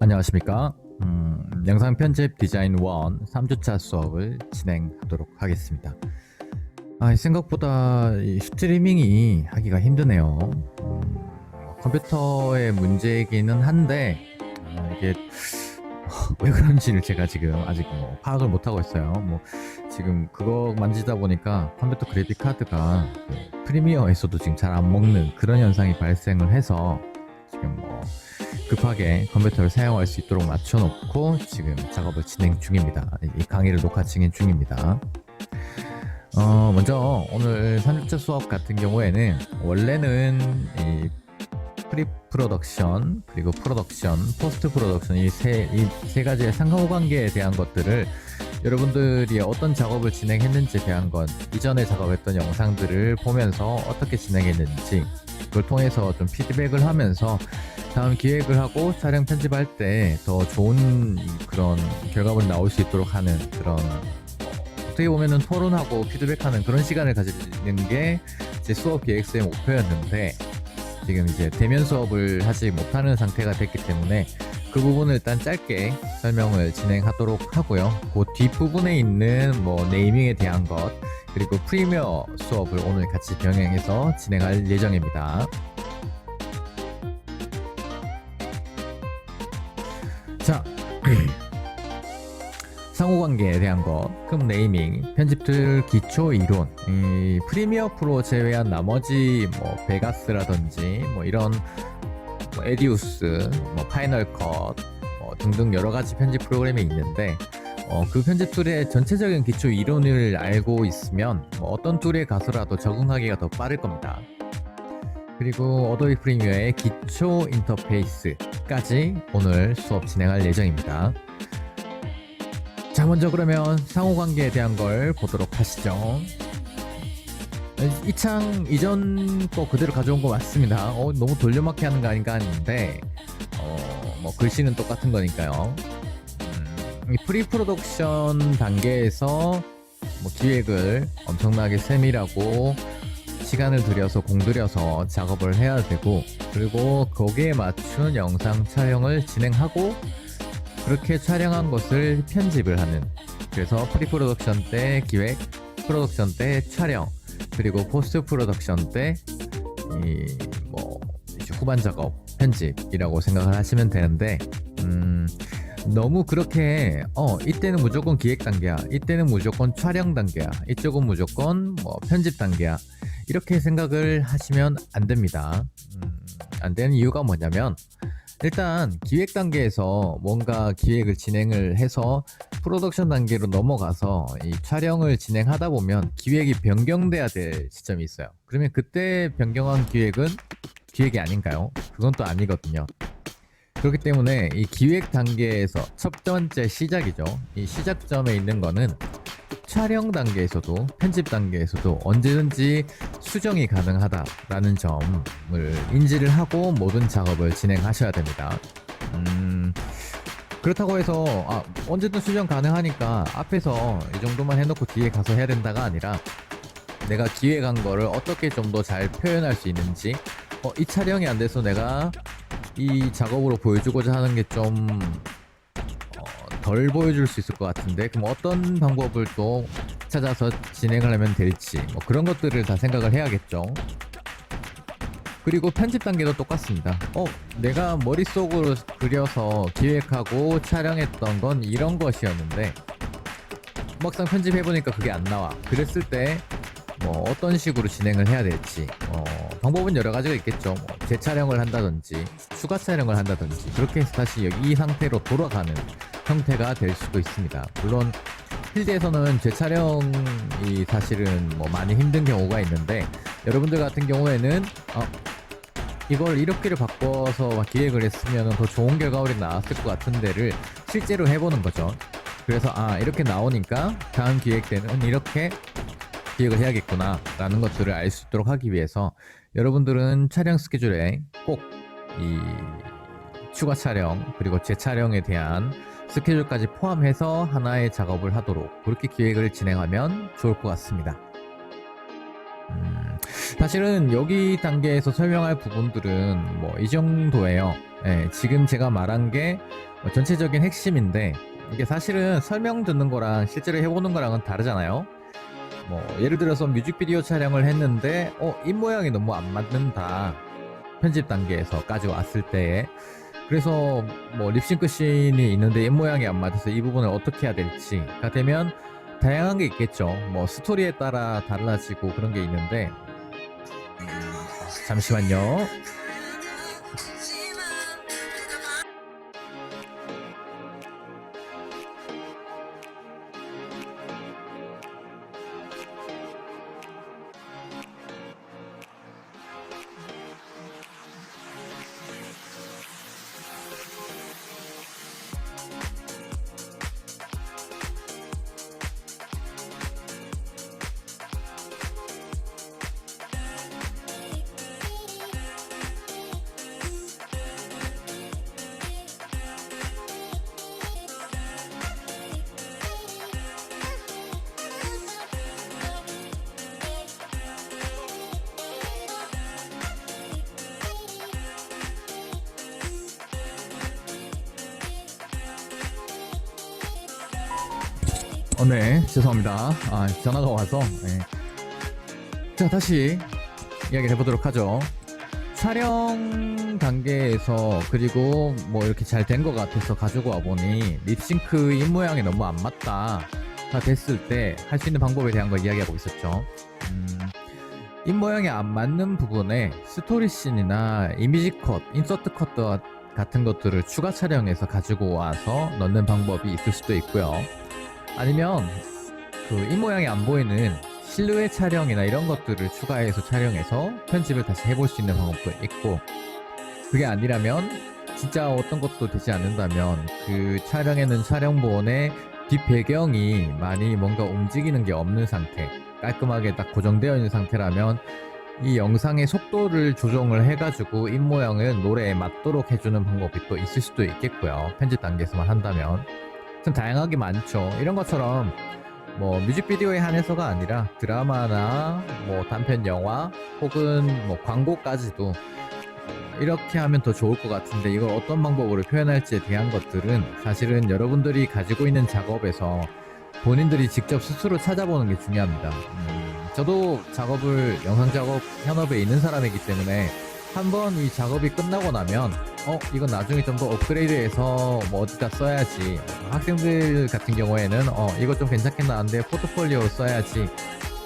안녕하십니까. 영상 편집 디자인 1 3주차 수업을 진행하도록 하겠습니다. 생각보다 이 스트리밍이 하기가 힘드네요. 컴퓨터의 문제이기는 한데 이게 왜 그런지를 제가 지금 아직 파악을 못하고 있어요. 지금 그거 만지다 보니까 컴퓨터 그래픽 카드가 프리미어에서도 지금 잘 안 먹는 그런 현상이 발생을 해서 지금 급하게 컴퓨터를 사용할 수 있도록 맞춰놓고 지금 작업을 진행 중입니다. 이 강의를 녹화 진행 중입니다. 먼저 오늘 3주차 수업 같은 경우에는 원래는 이 프리 프로덕션 그리고 프로덕션, 포스트 프로덕션 이 세 가지의 상호관계에 대한 것들을 여러분들이 어떤 작업을 진행했는지에 대한 것, 이전에 작업했던 영상들을 보면서 어떻게 진행했는지 그걸 통해서 좀 피드백을 하면서 다음 기획을 하고 촬영 편집할 때 더 좋은 그런 결과물이 나올 수 있도록 하는 그런 어떻게 보면은 토론하고 피드백하는 그런 시간을 가지는 게 제 수업 기획서의 목표였는데 지금 이제 대면 수업을 하지 못하는 상태가 됐기 때문에 그 부분을 일단 짧게 설명을 진행하도록 하고요. 그 뒷부분에 있는 네이밍에 대한 것 그리고 프리미어 수업을 오늘 같이 병행해서 진행할 예정입니다. 자, 상호관계에 대한 것, 그럼 네이밍, 편집툴 기초 이론, 이 프리미어 프로 제외한 나머지 베가스라든지 이런 에디우스, 파이널 컷 등등 여러 가지 편집 프로그램이 있는데 그 편집 툴의 전체적인 기초 이론을 알고 있으면 어떤 툴에 가서라도 적응하기가 더 빠를 겁니다. 그리고 어도비 프리미어의 기초 인터페이스까지 오늘 수업 진행할 예정입니다. 자, 먼저 그러면 상호관계에 대한 걸 보도록 하시죠. 이 창 이전 거 그대로 가져온 거 맞습니다. 너무 돌려막기 하는 거 아닌가 하는데 글씨는 똑같은 거니까요. 이 프리 프로덕션 단계에서 기획을 엄청나게 세밀하고 시간을 들여서 공들여서 작업을 해야 되고, 그리고 거기에 맞춘 영상 촬영을 진행하고 그렇게 촬영한 것을 편집을 하는, 그래서 프리 프로덕션 때 기획, 프로덕션 때 촬영, 그리고 포스트 프로덕션 때 이제 후반 작업 편집이라고 생각을 하시면 되는데 너무 그렇게 이때는 무조건 기획 단계야, 이때는 무조건 촬영 단계야, 이쪽은 무조건 편집 단계야, 이렇게 생각을 하시면 안 됩니다. 안 되는 이유가 뭐냐면, 일단 기획 단계에서 뭔가 기획을 진행을 해서 프로덕션 단계로 넘어가서 이 촬영을 진행하다 보면 기획이 변경돼야 될 시점이 있어요. 그러면 그때 변경한 기획은 기획이 아닌가요? 그건 또 아니거든요. 그렇기 때문에 이 기획 단계에서 첫 번째 시작이죠. 이 시작점에 있는 거는 촬영 단계에서도 편집 단계에서도 언제든지 수정이 가능하다라는 점을 인지를 하고 모든 작업을 진행하셔야 됩니다. 그렇다고 해서 언제든 수정 가능하니까 앞에서 이 정도만 해놓고 뒤에 가서 해야 된다가 아니라, 내가 기획한 거를 어떻게 좀 더 잘 표현할 수 있는지, 이 촬영이 안 돼서 내가 이 작업으로 보여주고자 하는 게 좀 덜 보여줄 수 있을 것 같은데, 그럼 어떤 방법을 또 찾아서 진행을 하면 될지, 그런 것들을 다 생각을 해야겠죠. 그리고 편집 단계도 똑같습니다. 내가 머릿속으로 그려서 기획하고 촬영했던 건 이런 것이었는데 막상 편집해보니까 그게 안 나와. 그랬을 때 어떤 식으로 진행을 해야 될지, 방법은 여러 가지가 있겠죠. 재촬영을 한다든지 추가 촬영을 한다든지, 그렇게 해서 다시 이 상태로 돌아가는 형태가 될 수도 있습니다. 물론 필드에서는 재촬영이 사실은 많이 힘든 경우가 있는데, 여러분들 같은 경우에는 이걸 이렇게를 바꿔서 기획을 했으면 더 좋은 결과물이 나왔을 것 같은 데를 실제로 해보는 거죠. 그래서 이렇게 나오니까 다음 기획 때는 이렇게 기획을 해야겠구나 라는 것들을 알 수 있도록 하기 위해서 여러분들은 촬영 스케줄에 꼭 이 추가 촬영 그리고 재촬영에 대한 스케줄까지 포함해서 하나의 작업을 하도록 그렇게 기획을 진행하면 좋을 것 같습니다. 사실은 여기 단계에서 설명할 부분들은 이 정도예요. 지금 제가 말한 게 전체적인 핵심인데 이게 사실은 설명 듣는 거랑 실제로 해보는 거랑은 다르잖아요. 뭐 예를 들어서 뮤직비디오 촬영을 했는데 입 모양이 너무 안 맞는다. 편집 단계에서까지 왔을 때에 그래서 뭐 립싱크 씬이 있는데 입 모양이 안 맞아서 이 부분을 어떻게 해야 될지가 되면 다양한 게 있겠죠. 뭐 스토리에 따라 달라지고 그런 게 있는데 잠시만요. 네, 죄송합니다. 전화가 와서. 자, 다시 이야기를 해보도록 하죠. 촬영 단계에서 그리고 뭐 이렇게 잘 된 것 같아서 가지고 와 보니 립싱크 입 모양이 너무 안 맞다 다 됐을 때 할 수 있는 방법에 대한 걸 이야기하고 있었죠. 입 모양이 안 맞는 부분에 스토리씬이나 이미지 컷, 인서트 컷 같은 것들을 추가 촬영해서 가지고 와서 넣는 방법이 있을 수도 있고요. 아니면 그 입 모양이 안 보이는 실루엣 촬영이나 이런 것들을 추가해서 촬영해서 편집을 다시 해볼 수 있는 방법도 있고, 그게 아니라면 진짜 어떤 것도 되지 않는다면 그 촬영에는 촬영본의 뒷 배경이 많이 뭔가 움직이는 게 없는 상태, 깔끔하게 딱 고정되어 있는 상태라면 이 영상의 속도를 조정을 해가지고 입 모양을 노래에 맞도록 해주는 방법이 또 있을 수도 있겠고요. 편집 단계에서만 한다면 좀 다양하게 많죠. 이런 것처럼 뭐 뮤직비디오에 한해서가 아니라 드라마나 뭐 단편 영화 혹은 뭐 광고까지도 이렇게 하면 더 좋을 것 같은데 이걸 어떤 방법으로 표현할지에 대한 것들은 사실은 여러분들이 가지고 있는 작업에서 본인들이 직접 스스로 찾아보는 게 중요합니다. 저도 영상 작업 현업에 있는 사람이기 때문에 한번 이 작업이 끝나고 나면 이건 나중에 좀 더 업그레이드해서 뭐 어디다 써야지, 학생들 같은 경우에는 이거 좀 괜찮게 나왔는데 포트폴리오로 써야지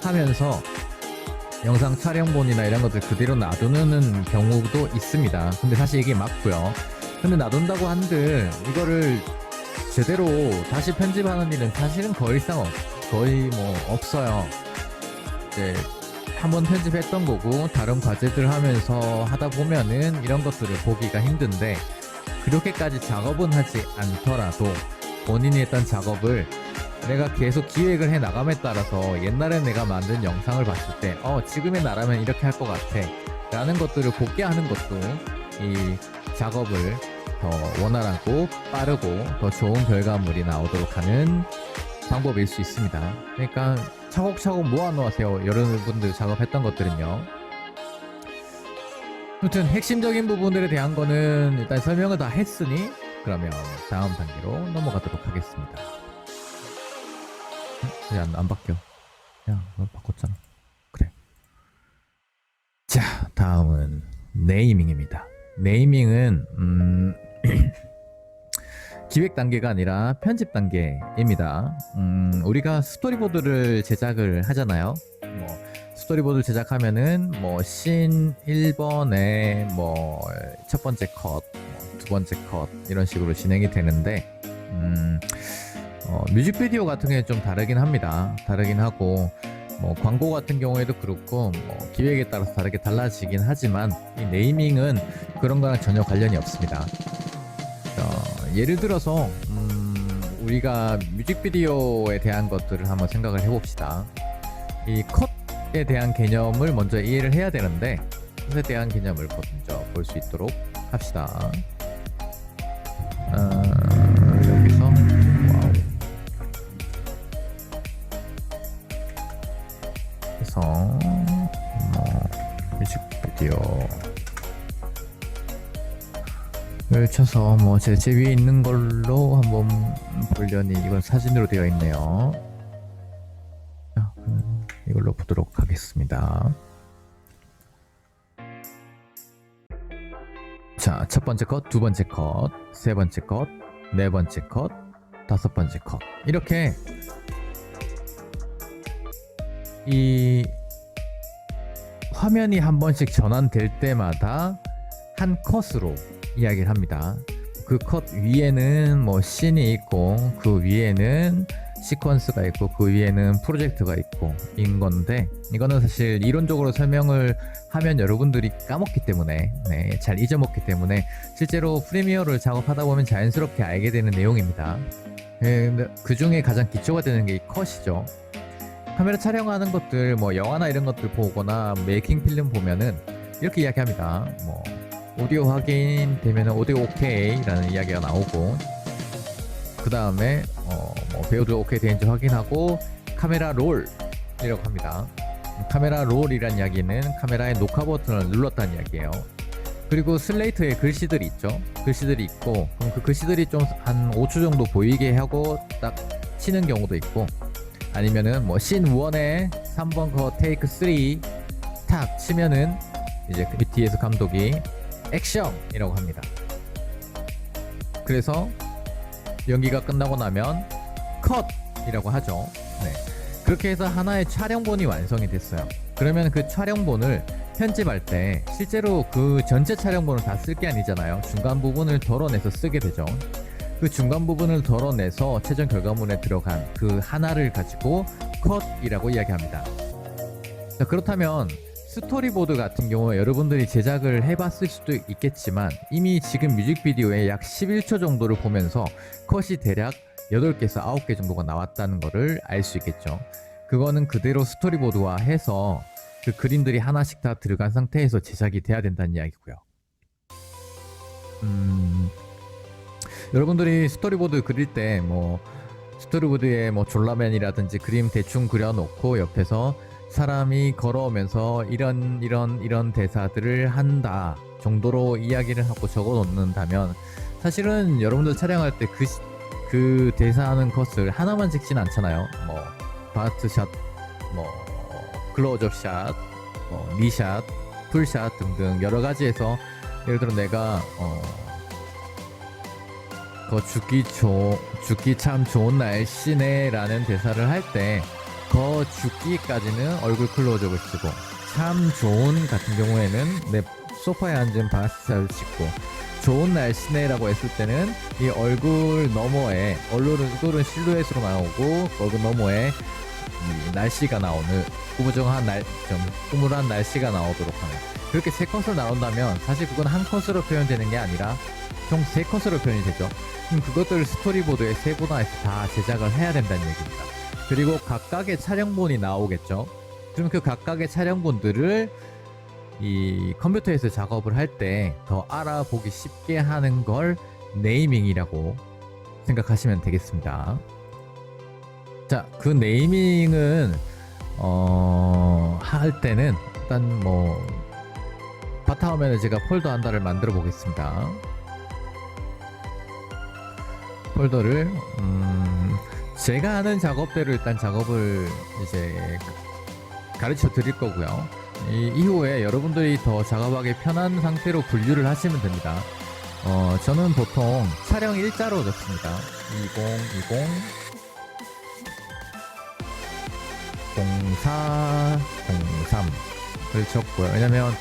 하면서 영상 촬영본이나 이런 것들 그대로 놔두는 경우도 있습니다. 근데 사실 이게 맞고요. 근데 놔둔다고 한들 이거를 제대로 다시 편집하는 일은 사실은 거의 뭐 없어요. 이제 한번 편집했던 거고 다른 과제들 하면서 하다 보면은 이런 것들을 보기가 힘든데, 그렇게까지 작업은 하지 않더라도 본인이 했던 작업을 내가 계속 기획을 해 나감에 따라서 옛날에 내가 만든 영상을 봤을 때 지금의 나라면 이렇게 할 것 같아 라는 것들을 보게 하는 것도 이 작업을 더 원활하고 빠르고 더 좋은 결과물이 나오도록 하는 방법일 수 있습니다. 그러니까 차곡차곡 모아놓으세요. 여러분들 작업했던 것들은요. 아무튼 핵심적인 부분들에 대한 거는 일단 설명을 다 했으니 그러면 다음 단계로 넘어가도록 하겠습니다. 왜 안 바뀌어? 야, 너 바꿨잖아. 그래. 자, 다음은 네이밍입니다. 네이밍은 기획 단계가 아니라 편집 단계입니다. 우리가 스토리보드를 제작을 하잖아요. 뭐 스토리보드 제작하면은 뭐 씬 1번에 뭐 첫 번째 컷, 두 번째 컷 이런 식으로 진행이 되는데 뮤직비디오 같은 게 좀 다르긴 합니다. 다르긴 하고 뭐 광고 같은 경우에도 그렇고 뭐 기획에 따라서 다르게 달라지긴 하지만 이 네이밍은 그런 거랑 전혀 관련이 없습니다. 예를 들어서 우리가 뮤직비디오에 대한 것들을 한번 생각을 해봅시다. 이 컷에 대한 개념을 먼저 이해를 해야 되는데 컷에 대한 개념을 먼저 볼 수 있도록 합시다. 여기서 와우. 그래서 뮤직비디오 쳐서 뭐 제 위에 있는 걸로 한번 보려니 이건 사진으로 되어 있네요. 자, 이걸로 보도록 하겠습니다. 자, 첫 번째 컷, 두 번째 컷, 세 번째 컷, 네 번째 컷, 다섯 번째 컷. 이렇게 이 화면이 한 번씩 전환될 때마다 한 컷으로 이야기를 합니다. 그 컷 위에는 뭐 씬이 있고, 그 위에는 시퀀스가 있고, 그 위에는 프로젝트가 있고 인 건데, 이거는 사실 이론적으로 설명을 하면 여러분들이 까먹기 때문에, 잘 잊어먹기 때문에 실제로 프리미어를 작업하다 보면 자연스럽게 알게 되는 내용입니다. 그 중에 가장 기초가 되는 게 이 컷이죠. 카메라 촬영하는 것들, 뭐 영화나 이런 것들 보거나 메이킹 필름 보면은 이렇게 이야기합니다. 뭐 오디오 확인 되면 오디오 오케이 라는 이야기가 나오고, 그 다음에 뭐 배우들 오케이 되는지 확인하고 카메라 롤 이라고 합니다. 카메라 롤이란 이야기는 카메라의 녹화 버튼을 눌렀다는 이야기예요. 그리고 슬레이트에 글씨들이 있죠. 글씨들이 있고, 그럼 그 글씨들이 좀 한 5초 정도 보이게 하고 딱 치는 경우도 있고, 아니면은 뭐 씬 1에 3번 거 테이크 3 탁 치면은 이제 그 뒤에서 감독이 액션이라고 합니다. 그래서 연기가 끝나고 나면 컷이라고 하죠. 그렇게 해서 하나의 촬영본이 완성이 됐어요. 그러면 그 촬영본을 편집할 때 실제로 그 전체 촬영본을 다 쓸 게 아니잖아요. 중간 부분을 덜어내서 쓰게 되죠. 그 중간 부분을 덜어내서 최종 결과물에 들어간 그 하나를 가지고 컷이라고 이야기합니다. 자, 그렇다면 스토리보드 같은 경우에 여러분들이 제작을 해봤을 수도 있겠지만, 이미 지금 뮤직비디오에 약 11초 정도를 보면서 컷이 대략 8개에서 9개 정도가 나왔다는 것을 알 수 있겠죠. 그거는 그대로 스토리보드화 해서 그 그림들이 하나씩 다 들어간 상태에서 제작이 돼야 된다는 이야기고요. 여러분들이 스토리보드 그릴 때 뭐 스토리보드에 뭐 졸라맨이라든지 그림 대충 그려놓고 옆에서 사람이 걸어오면서 이런 대사들을 한다 정도로 이야기를 하고 적어 놓는다면, 사실은 여러분들 촬영할 때 그 대사하는 컷을 하나만 찍진 않잖아요. 뭐 바스트샷, 뭐 클로즈업 샷, 뭐 니샷, 풀샷 등등 여러 가지에서, 예를 들어 내가 죽기 참 좋은 날씨네 라는 대사를 할 때 죽기까지는 얼굴 클로즈업을 쓰고, 참 좋은 같은 경우에는 내 소파에 앉은 바스샷을 찍고, 좋은 날씨네 라고 했을 때는 이 얼굴 너머에, 얼굴은 실루엣으로 나오고 얼굴 너머에 이 날씨가 나오는 꾸무정한 좀 꾸물한 날씨가 나오도록 하는, 그렇게 세 컷을 나온다면 사실 그건 한 컷으로 표현되는 게 아니라 총 세 컷으로 표현이 되죠. 그럼 그것들을 스토리보드에 세 분화해서 다 제작을 해야 된다는 얘기입니다. 그리고 각각의 촬영본이 나오겠죠. 그럼 그 각각의 촬영본들을 이 컴퓨터에서 작업을 할 때 더 알아보기 쉽게 하는 걸 네이밍이라고 생각하시면 되겠습니다. 자, 그 네이밍은 할 때는 일단 뭐 바탕화면에 제가 폴더 하나를 만들어 보겠습니다. 폴더를 제가 하는 작업대로 일단 작업을 이제 가르쳐 드릴 거고요. 이후에 여러분들이 더 작업하기 편한 상태로 분류를 하시면 됩니다. 저는 보통 촬영 일자로 넣습니다. 2020 04 03을 적고요. 왜냐면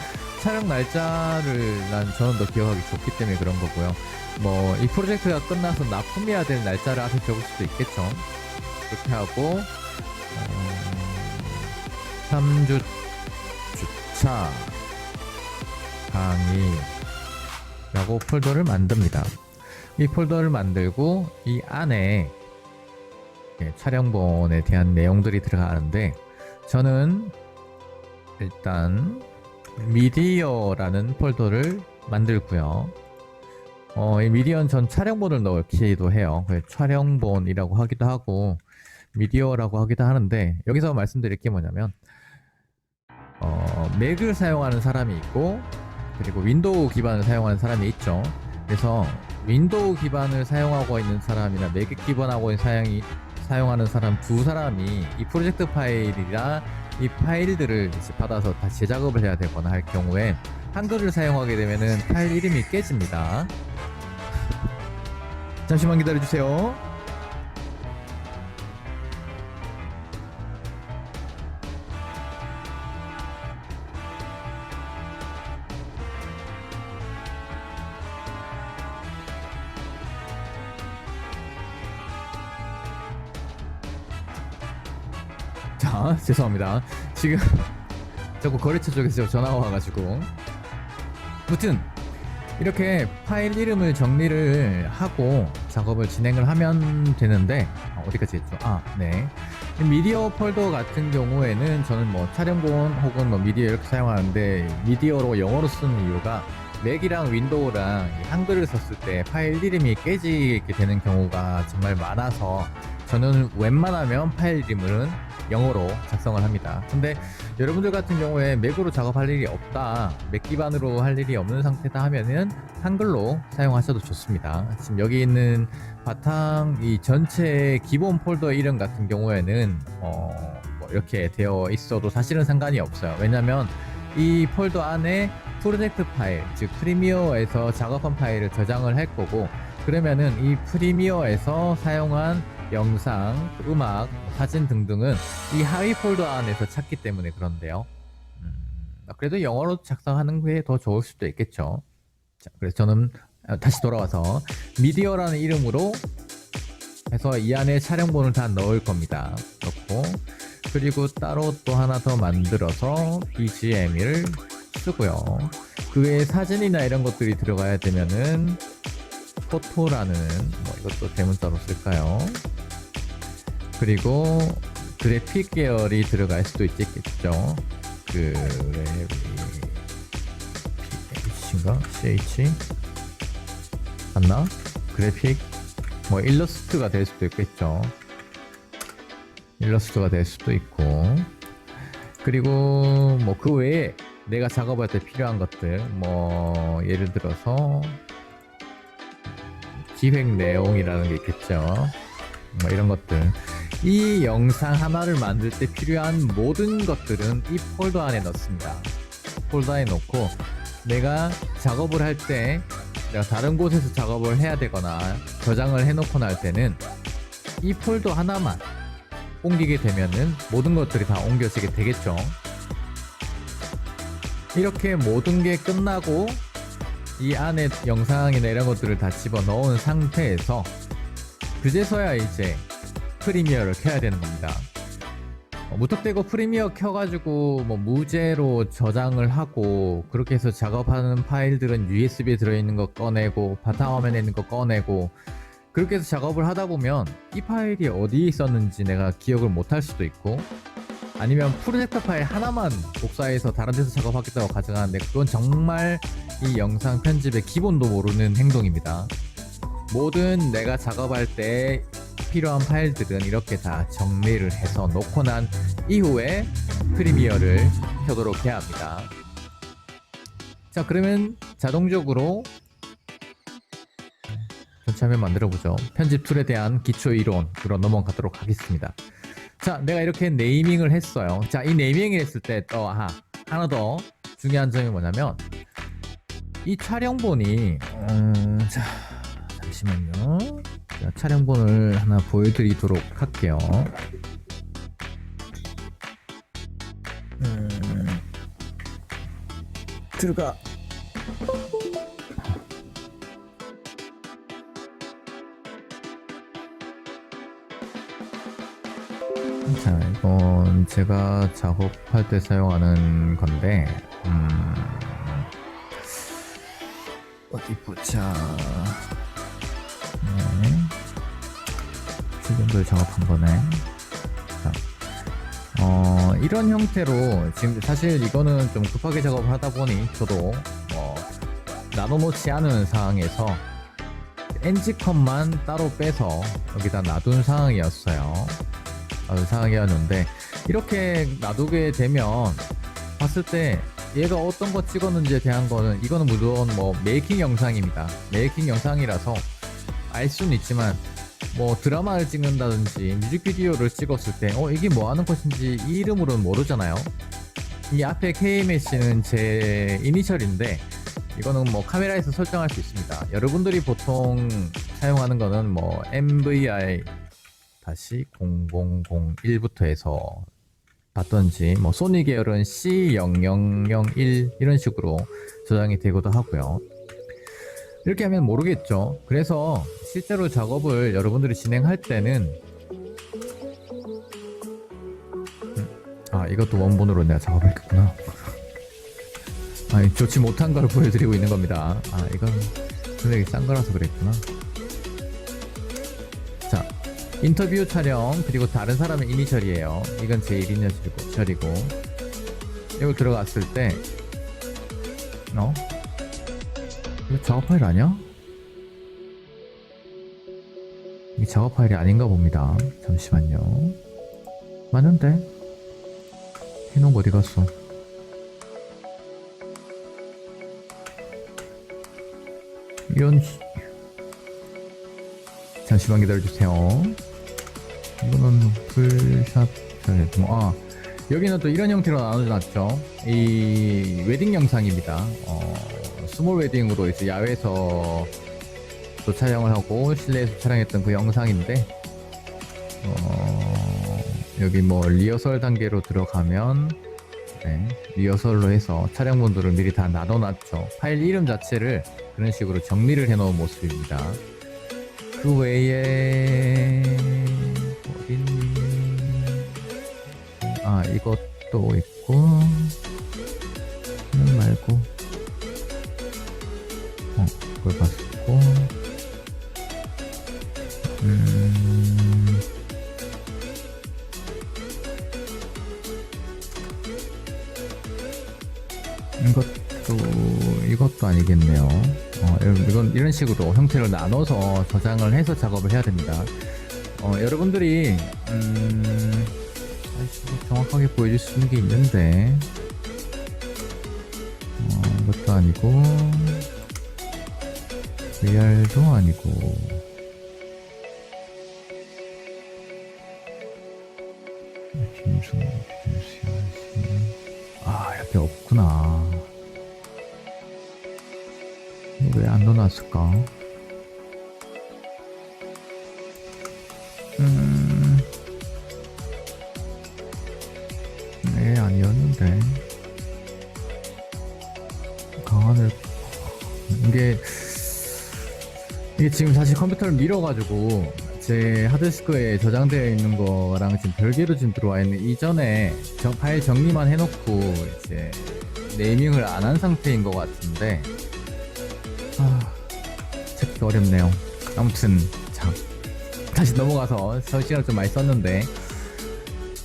촬영 날짜를 저는 더 기억하기 좋기 때문에 그런 거고요. 뭐 이 프로젝트가 끝나서 납품해야 될 날짜를 앞에 적을 수도 있겠죠. 그렇게 하고 3주 주차 강의라고 폴더를 만듭니다. 이 폴더를 만들고 이 안에 촬영본에 대한 내용들이 들어가는데, 저는 일단 미디어라는 폴더를 만들고요. 이 미디어는 전 촬영본을 넣기도 해요. 촬영본이라고 하기도 하고 미디어라고 하기도 하는데, 여기서 말씀드릴 게 뭐냐면 맥을 사용하는 사람이 있고, 그리고 윈도우 기반을 사용하는 사람이 있죠. 그래서 윈도우 기반을 사용하고 있는 사람이나 맥 기반하고 사용하는 사람 두 사람이 이 프로젝트 파일이나 이 파일들을 이제 받아서 다시 재작업을 해야 되거나 할 경우에 한글을 사용하게 되면은 파일 이름이 깨집니다. 잠시만 기다려주세요. 자, 죄송합니다. 지금 자꾸 거래처 쪽에서 전화가 와가지고. 무튼 이렇게 파일 이름을 정리를 하고 작업을 진행을 하면 되는데, 어디까지 했죠? 네. 미디어 폴더 같은 경우에는 저는 뭐 촬영본 혹은 뭐 미디어 이렇게 사용하는데, 미디어로 영어로 쓰는 이유가 맥이랑 윈도우랑 한글을 썼을 때 파일 이름이 깨지게 되는 경우가 정말 많아서 저는 웬만하면 파일 이름은 영어로 작성을 합니다. 근데 여러분들 같은 경우에 맥으로 작업할 일이 없다, 맥 기반으로 할 일이 없는 상태다 하면은 한글로 사용하셔도 좋습니다. 지금 여기 있는 바탕 이 전체 기본 폴더 이름 같은 경우에는 뭐 이렇게 되어 있어도 사실은 상관이 없어요. 왜냐면 이 폴더 안에 프로젝트 파일, 즉 프리미어에서 작업한 파일을 저장을 할 거고, 그러면은 이 프리미어에서 사용한 영상, 음악, 사진 등등은 이 하위 폴더 안에서 찾기 때문에 그런데요. 그래도 영어로 작성하는 게 더 좋을 수도 있겠죠. 자, 그래서 저는 다시 돌아와서 미디어라는 이름으로 해서 이 안에 촬영본을 다 넣을 겁니다. 그렇고, 그리고 따로 또 하나 더 만들어서 BGM을 쓰고요. 그 외에 사진이나 이런 것들이 들어가야 되면은 포토라는, 뭐 이것도 대문자로 쓸까요? 그리고 그래픽 계열이 들어갈 수도 있겠죠. PH인가? CH? 맞나? 그래픽? 뭐 일러스트가 될 수도 있겠죠. 일러스트가 될 수도 있고, 그리고 뭐 그 외에 내가 작업할 때 필요한 것들, 뭐 예를 들어서 기획 내용이라는 게 있겠죠. 뭐 이런 것들, 이 영상 하나를 만들 때 필요한 모든 것들은 이 폴더 안에 넣습니다. 폴더에 넣고 내가 작업을 할 때, 내가 다른 곳에서 작업을 해야 되거나 저장을 해놓거나 할 때는 이 폴더 하나만 옮기게 되면은 모든 것들이 다 옮겨지게 되겠죠. 이렇게 모든 게 끝나고 이 안에 영상이나 이런 것들을 다 집어 넣은 상태에서 그제서야 이제 프리미어를 켜야 되는 겁니다. 무턱대고 프리미어 켜가지고 뭐 무제로 저장을 하고 그렇게 해서 작업하는 파일들은 USB에 들어있는 거 꺼내고 바탕화면에 있는 거 꺼내고 그렇게 해서 작업을 하다 보면 이 파일이 어디에 있었는지 내가 기억을 못할 수도 있고, 아니면 프로젝트 파일 하나만 복사해서 다른 데서 작업하겠다고 가져가는데 그건 정말 이 영상 편집의 기본도 모르는 행동입니다. 모든 내가 작업할 때 필요한 파일들은 이렇게 다 정리를 해서 놓고 난 이후에 프리미어를 켜도록 해야 합니다. 자, 그러면 자동적으로 전체 화면 만들어보죠. 편집 툴에 대한 기초 이론으로 넘어가도록 하겠습니다. 자, 내가 이렇게 네이밍을 했어요. 자, 이 네이밍을 했을 때 또 하나 더 중요한 점이 뭐냐면 이 촬영본이 자, 잠시만요. 자, 촬영본을 하나 보여드리도록 할게요. 들어가. 자, 이건 제가 작업할 때 사용하는 건데, 어디 보자. 네. 실전도를 작업한 거네. 자, 이런 형태로 지금 사실 이거는 좀 급하게 작업을 하다 보니 저도 나눠놓지 않은 상황에서 NG컷만 따로 빼서 여기다 놔둔 상황이었어요. 놔둔 상황이었는데 이렇게 놔두게 되면 봤을 때 얘가 어떤 거 찍었는지에 대한 거는 이거는 물론 뭐 메이킹 영상입니다. 메이킹 영상이라서 알 수는 있지만 뭐 드라마를 찍는다든지 뮤직비디오를 찍었을 때 이게 뭐 하는 것인지 이 이름으로는 모르잖아요. 이 앞에 KMC는 제 이니셜인데 이거는 뭐 카메라에서 설정할 수 있습니다. 여러분들이 보통 사용하는 거는 뭐 MVI-0001부터 해서 봤던지 뭐 소니 계열은 C0001 이런 식으로 저장이 되기도 하고요. 이렇게 하면 모르겠죠. 그래서 실제로 작업을 여러분들이 진행할 때는 이것도 원본으로 내가 작업했겠구나. 좋지 못한 걸 보여드리고 있는 겁니다. 이건 금액이 싼 거라서 그랬구나. 자, 인터뷰 촬영 그리고 다른 사람의 이니셜이에요. 이건 제 1이니셜이고 여기 들어갔을 때 이거 작업 파일 아니야? 이게 작업 파일이 아닌가 봅니다. 잠시만요. 맞는데? 해놓은 거 어디 갔어? 잠시만 기다려주세요. 이거는 풀샷 여기는 또 이런 형태로 나눠놨죠. 이 웨딩 영상입니다. 스몰 웨딩으로 이제 야외에서 또 촬영을 하고 실내에서 촬영했던 그 영상인데 여기 뭐 리허설 단계로 들어가면 리허설로 해서 촬영본들을 미리 다 나눠놨죠. 파일 이름 자체를 그런 식으로 정리를 해놓은 모습입니다. 그 외에 어딨니? 이것도 있고 이건 말고 그걸 봤고 이것도 아니겠네요. 이런 식으로 형태로 나눠서 저장을 해서 작업을 해야 됩니다. 여러분들이 정확하게 보여줄 수 있는 게 있는데 이것도 아니고 VR도 아니고 옆에 없구나. 왜 안 넣어놨을까? 아니었는데. 강화를 이게 지금 사실 컴퓨터를 밀어가지고 제 하드디스크에 저장되어 있는 거랑 지금 별개로 지금 들어와 있는 이전에 파일 정리만 해놓고 이제 네이밍을 안 한 상태인 것 같은데 찾기 어렵네요. 아무튼 참 다시 넘어가서 시간을 좀 많이 썼는데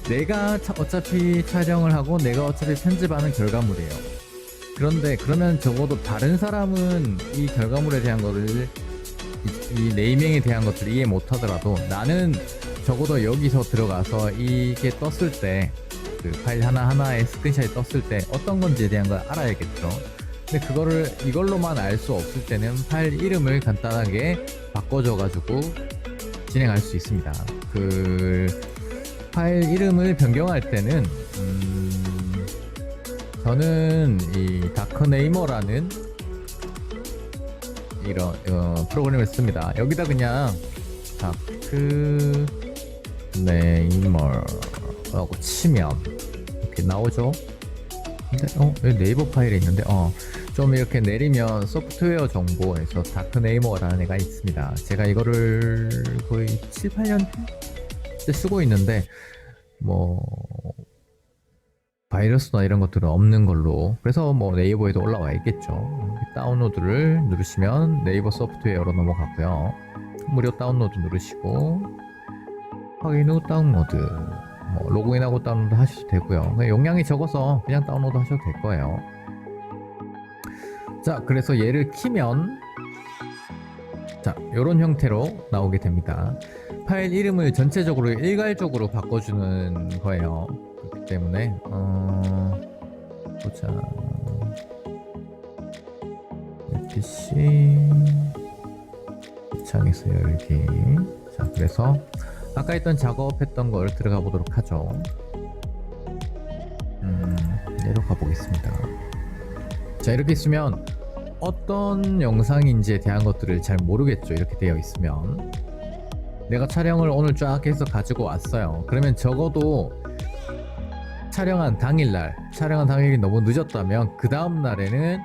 내가 어차피 촬영을 하고 내가 어차피 편집하는 결과물이에요. 그런데 그러면 적어도 다른 사람은 이 결과물에 대한 거를 이 네이밍에 대한 것들을 이해 못하더라도 나는 적어도 여기서 들어가서 이게 떴을 때 그 파일 하나하나에 스크린샷이 떴을 때 어떤 건지에 대한 걸 알아야겠죠. 근데 그거를 이걸로만 알 수 없을 때는 파일 이름을 간단하게 바꿔줘가지고 진행할 수 있습니다. 그 파일 이름을 변경할 때는 저는 이 다크네이머라는 이런 프로그램을 씁니다. 여기다 그냥 다크네이머라고 치면 이렇게 나오죠. 근데 여기 네이버 파일에 있는데 좀 이렇게 내리면 소프트웨어 정보에서 다크네이머라는 애가 있습니다. 제가 이거를 거의 7, 8년째 쓰고 있는데 뭐 바이러스나 이런 것들은 없는 걸로, 그래서 뭐 네이버에도 올라와 있겠죠. 다운로드를 누르시면 네이버 소프트웨어로 넘어가고요. 무료 다운로드 누르시고 확인 후 다운로드, 뭐 로그인하고 다운로드 하셔도 되고요. 용량이 적어서 그냥 다운로드 하셔도 될 거예요. 자, 그래서 얘를 키면 이런 형태로 나오게 됩니다. 파일 이름을 전체적으로 일괄적으로 바꿔주는 거예요. 그렇기 때문에 보자. PC 창에서 열기. 자, 그래서 아까 했던 작업했던 걸 들어가 보도록 하죠. 내려가 보겠습니다. 자, 이렇게 있으면 어떤 영상인지에 대한 것들을 잘 모르겠죠. 이렇게 되어 있으면 내가 촬영을 오늘 쫙 해서 가지고 왔어요. 그러면 적어도 촬영한 당일이 너무 늦었다면 그 다음 날에는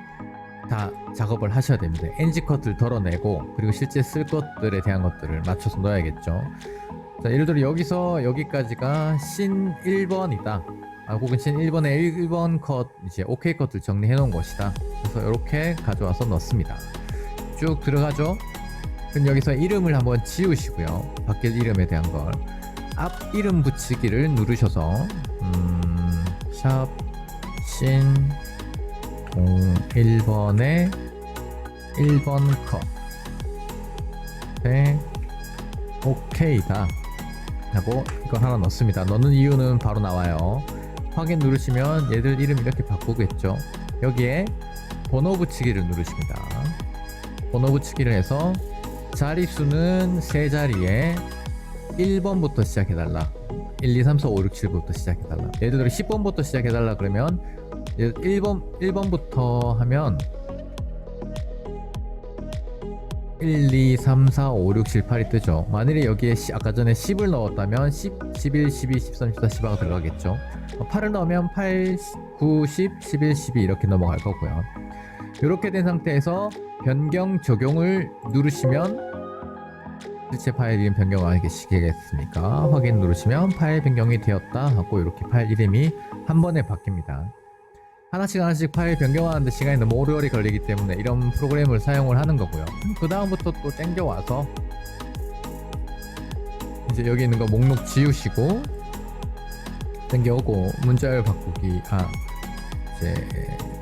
다 작업을 하셔야 됩니다. NG 컷을 덜어내고 그리고 실제 쓸 것들에 대한 것들을 맞춰서 넣어야겠죠. 자, 예를 들어 여기서 여기까지가 씬 1번이다. 혹은 씬 1번에 1번 컷, 이제 OK 컷을 정리해 놓은 것이다. 그래서 이렇게 가져와서 넣습니다. 쭉 들어가죠. 그럼 여기서 이름을 한번 지우시고요. 바뀔 이름에 대한 걸 앞 이름 붙이기를 누르셔서 샵 씬 01번에 1번 컷 네, OK다 하고 이걸 하나 넣습니다. 넣는 이유는 바로 나와요. 확인 누르시면 얘들 이름 이렇게 바꾸겠죠. 여기에 번호 붙이기를 누르십니다. 번호 붙이기를 해서 자리수는 세 자리에 1번부터 시작해달라. 1, 2, 3, 4, 5, 6, 7부터 시작해달라. 예를 들어 10번부터 시작해달라 그러면 1번부터 하면 1, 2, 3, 4, 5, 6, 7, 8이 뜨죠. 만일에 여기에 아까 전에 10을 넣었다면 10, 11, 12, 13, 14, 15가 들어가겠죠. 8을 넣으면 8, 9, 10, 11, 12 이렇게 넘어갈 거고요. 이렇게 된 상태에서 변경 적용을 누르시면 실제 파일 이름 변경 안 하시겠습니까? 확인 누르시면 파일 변경이 되었다 하고 이렇게 파일 이름이 한 번에 바뀝니다. 하나씩 파일 변경하는데 시간이 너무 오래 걸리기 때문에 이런 프로그램을 사용을 하는 거고요. 그 다음부터 또 땡겨와서 이제 여기 있는 거 목록 지우시고 땡겨오고 문자열 바꾸기 이제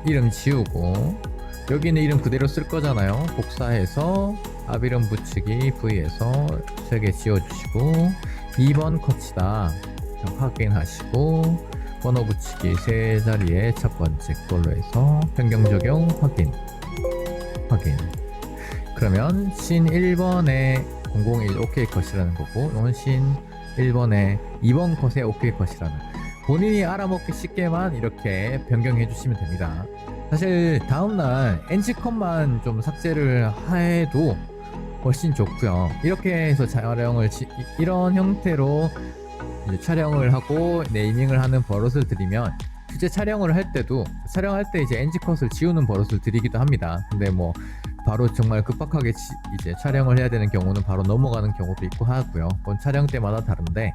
이름 지우고 여기 있는 이름 그대로 쓸 거잖아요. 복사해서 앞 이름 붙이기 V에서 3개 지워주시고 2번 컷이다 확인하시고 번호 붙이기 세 자리에 첫 번째 걸로 해서 변경 적용 확인 그러면 씬 1번에 001 OK 컷이라는 거고 이건 씬 1번에 2번 컷에 OK 컷이라는 본인이 알아먹기 쉽게만 이렇게 변경해 주시면 됩니다. 사실 다음날 NG 컷만 좀 삭제를 해도 훨씬 좋고요. 이렇게 해서 촬영을 이런 형태로 이제 촬영을 하고 네이밍을 하는 버릇을 들이면 실제 촬영을 할 때도 촬영할 때 이제 NG 컷을 지우는 버릇을 들이기도 합니다. 근데 뭐 바로 정말 급박하게 이제 촬영을 해야 되는 경우는 바로 넘어가는 경우도 있고 하고요. 그건 촬영 때마다 다른데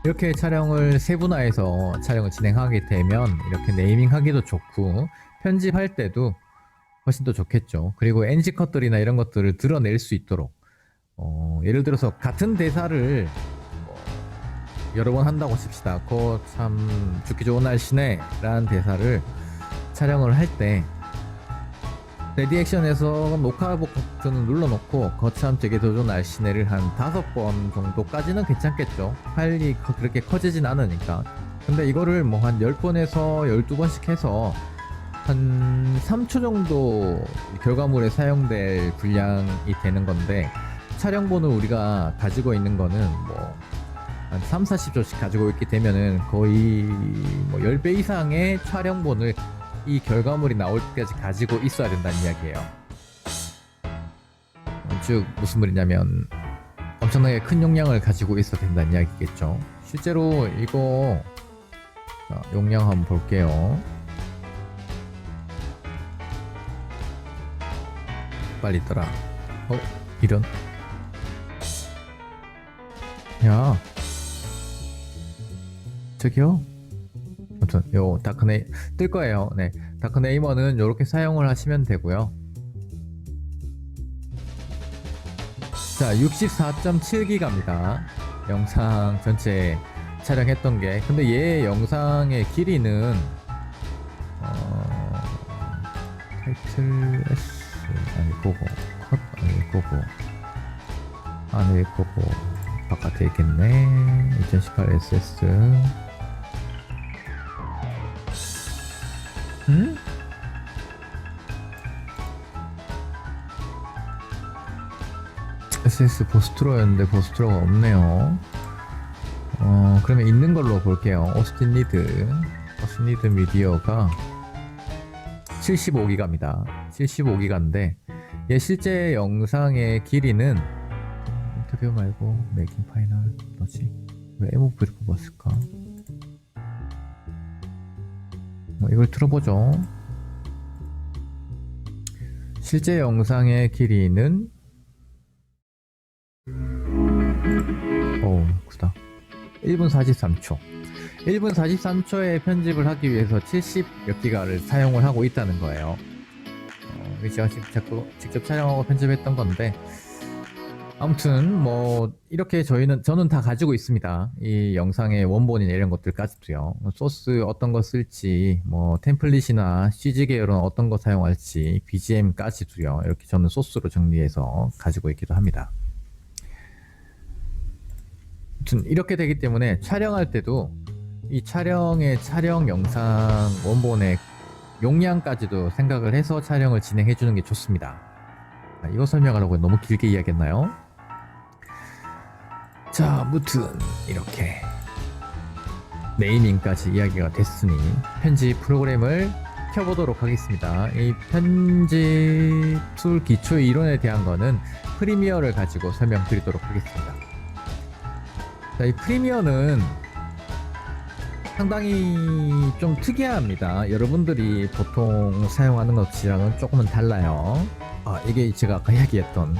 이렇게 촬영을 세분화해서 촬영을 진행하게 되면 이렇게 네이밍 하기도 좋고 편집할 때도 훨씬 더 좋겠죠. 그리고 NG 컷들이나 이런 것들을 드러낼 수 있도록 예를 들어서 같은 대사를 여러 번 한다고 칩시다. 참 죽기 좋은 날씨네 라는 대사를 촬영을 할 때 레디액션에서 녹화 버튼을 눌러놓고 거참 되게 더 좋은 날씨네를 한 5번 정도까지는 괜찮겠죠. 파일이 그렇게 커지진 않으니까. 근데 이거를 뭐 한 10번에서 12번씩 해서 한 3초 정도 결과물에 사용될 분량이 되는 건데 촬영본을 우리가 가지고 있는 거는 뭐 한 3, 40초씩 가지고 있게 되면은 거의 뭐 10배 이상의 촬영본을 이 결과물이 나올 때까지 가지고 있어야 된다는 이야기예요. 즉 무슨 말이냐면 엄청나게 큰 용량을 가지고 있어야 된다는 이야기겠죠. 실제로 이거 용량 한번 볼게요. 빨리 있더라. 이런. 야. 저기요. 아무튼 요 다크네이 뜰 거예요. 네. 다크네이머는 이렇게 사용을 하시면 되고요. 자, 64.7기가입니다. 영상 전체 촬영했던 게. 근데 얘 영상의 길이는 타이틀 S 아니고 컷 아니고 바깥에 있겠네. 2018 SS 음? SS 보스트로였는데 보스트로가 없네요. 그러면 있는 걸로 볼게요. 오스틴 리드 미디어가 75기가입니다. 75기가인데 얘 실제 영상의 길이는 인터뷰 말고 메이킹 파이널 뭐지? 왜 MOV를 뽑았을까? 이걸 틀어보죠. 실제 영상의 길이는 크다. 1분 43초. 1분 43초의 편집을 하기 위해서 70몇 기가를 사용을 하고 있다는 거예요. 제가 직접 촬영하고 편집했던 건데, 아무튼 뭐 이렇게 저는 다 가지고 있습니다. 이 영상의 원본이나 이런 것들까지도요. 소스 어떤 거 쓸지, 뭐 템플릿이나 CG 계열은 어떤 거 사용할지, BGM까지도요. 이렇게 저는 소스로 정리해서 가지고 있기도 합니다. 아무튼 이렇게 되기 때문에 촬영할 때도 이 촬영 영상 원본의 용량까지도 생각을 해서 촬영을 진행해 주는 게 좋습니다. 이거 설명하려고 너무 길게 이야기했나요? 자, 아무튼 이렇게 네이밍까지 이야기가 됐으니 편집 프로그램을 켜보도록 하겠습니다. 이 편집 툴 기초 이론에 대한 거는 프리미어를 가지고 설명드리도록 하겠습니다. 자, 이 프리미어는 상당히 좀 특이합니다. 여러분들이 보통 사용하는 것이랑은 조금은 달라요. 이게 제가 아까 이야기했던